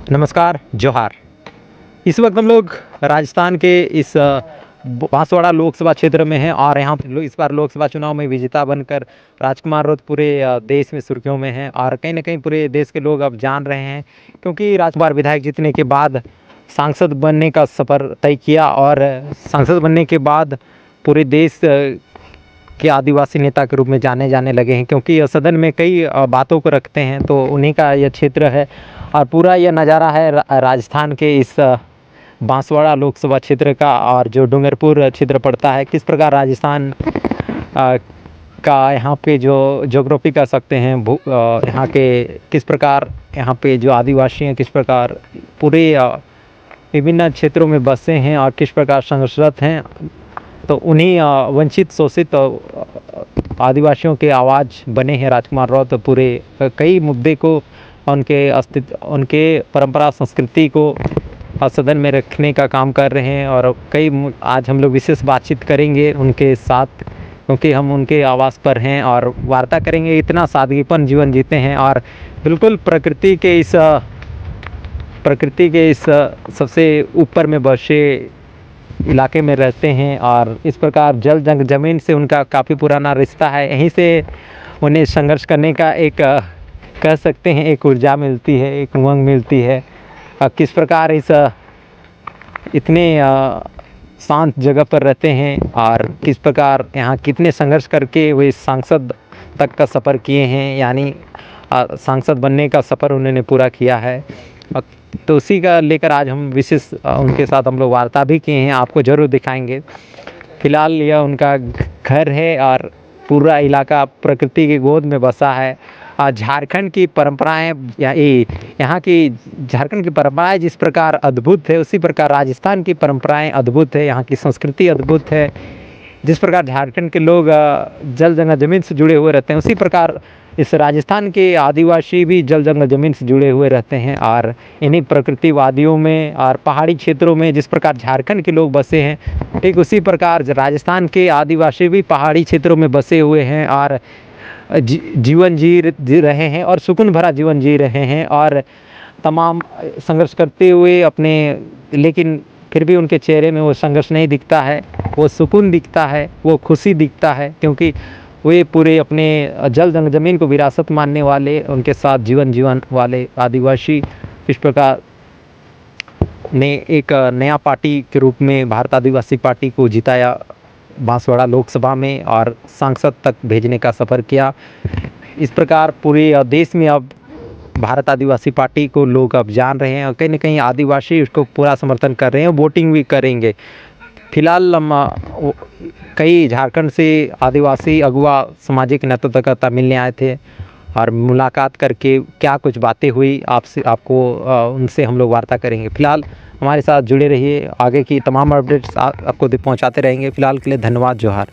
नमस्कार, जोहार। इस वक्त हम लोग राजस्थान के इस बांसवाड़ा लोकसभा क्षेत्र में हैं और यहाँ पे इस बार लोकसभा चुनाव में विजेता बनकर राजकुमार रौत पूरे देश में सुर्खियों में हैं और कहीं ना कहीं पूरे देश के लोग अब जान रहे हैं, क्योंकि राजकुमार विधायक जीतने के बाद सांसद बनने का सफ़र तय किया और सांसद बनने के बाद पूरे देश के आदिवासी नेता के रूप में जाने जाने लगे हैं, क्योंकि सदन में कई बातों को रखते हैं तो उन्हीं का यह क्षेत्र है। और पूरा यह नज़ारा है राजस्थान के इस बांसवाड़ा लोकसभा क्षेत्र का, और जो डूंगरपुर क्षेत्र पड़ता है, किस प्रकार राजस्थान का यहाँ पे जो ज्योग्राफी कह सकते हैं, यहाँ के किस प्रकार यहाँ पे जो आदिवासी हैं किस प्रकार पूरे विभिन्न क्षेत्रों में बसे हैं और किस प्रकार संघर्षरत हैं, तो उन्हीं वंचित शोषित आदिवासियों के आवाज़ बने हैं राजकुमार रौत। पूरे कई मुद्दे को उनके अस्तित्व, उनके परंपरा संस्कृति को सदन में रखने का काम कर रहे हैं और कई आज हम लोग विशेष बातचीत करेंगे उनके साथ, क्योंकि हम उनके आवास पर हैं और वार्ता करेंगे। इतना सादगीपन जीवन जीते हैं और बिल्कुल प्रकृति के इस सबसे ऊपर में बसे इलाके में रहते हैं और इस प्रकार जल जंग ज़मीन से उनका काफ़ी पुराना रिश्ता है। यहीं से उन्हें संघर्ष करने का एक कह सकते हैं एक ऊर्जा मिलती है, एक उमंग मिलती है। किस प्रकार इस इतने शांत जगह पर रहते हैं और किस प्रकार यहाँ कितने संघर्ष करके वे सांसद तक का सफ़र किए हैं, यानी सांसद बनने का सफ़र उन्होंने पूरा किया है। तो उसी का लेकर आज हम विशेष उनके साथ हम लोग वार्ता भी किए हैं, आपको ज़रूर दिखाएंगे। फ़िलहाल यह उनका घर है और पूरा इलाका प्रकृति की गोद में बसा है। झारखंड की परंपराएं यहाँ की झारखंड की परंपराएं जिस प्रकार अद्भुत है, उसी प्रकार राजस्थान की परंपराएं अद्भुत है, यहाँ की संस्कृति अद्भुत है। जिस प्रकार झारखंड के लोग जल जंगल ज़मीन से जुड़े हुए रहते हैं, उसी प्रकार इस राजस्थान के आदिवासी भी जल जंगल ज़मीन से जुड़े हुए रहते हैं और इन्हीं प्रकृतिवादियों में और पहाड़ी क्षेत्रों में जिस प्रकार झारखंड के लोग बसे हैं, ठीक उसी प्रकार राजस्थान के आदिवासी भी पहाड़ी क्षेत्रों में बसे हुए हैं और जीवन जी रहे हैं और सुकून भरा जीवन जी रहे हैं और तमाम संघर्ष करते हुए अपने, लेकिन फिर भी उनके चेहरे में वो संघर्ष नहीं दिखता है, वो सुकून दिखता है, वो खुशी दिखता है, क्योंकि वे पूरे अपने जल जंग ज़मीन को विरासत मानने वाले, उनके साथ जीवन वाले आदिवासी इस प्रकार ने एक नया पार्टी के रूप में भारत आदिवासी पार्टी को जिताया बांसवाड़ा लोकसभा में और सांसद तक भेजने का सफ़र किया। इस प्रकार पूरे देश में अब भारत आदिवासी पार्टी को लोग अब जान रहे हैं और कहीं ना कहीं आदिवासी उसको पूरा समर्थन कर रहे हैं, वोटिंग भी करेंगे। फिलहाल हम कई झारखंड से आदिवासी अगुवा सामाजिक नेतृत्वकर्ता मिलने आए थे और मुलाकात करके क्या कुछ बातें हुई आपको उनसे हम लोग वार्ता करेंगे। फिलहाल हमारे साथ जुड़े रहिए, आगे की तमाम अपडेट्स आपको पहुंचाते रहेंगे। फिलहाल के लिए धन्यवाद, जोहार।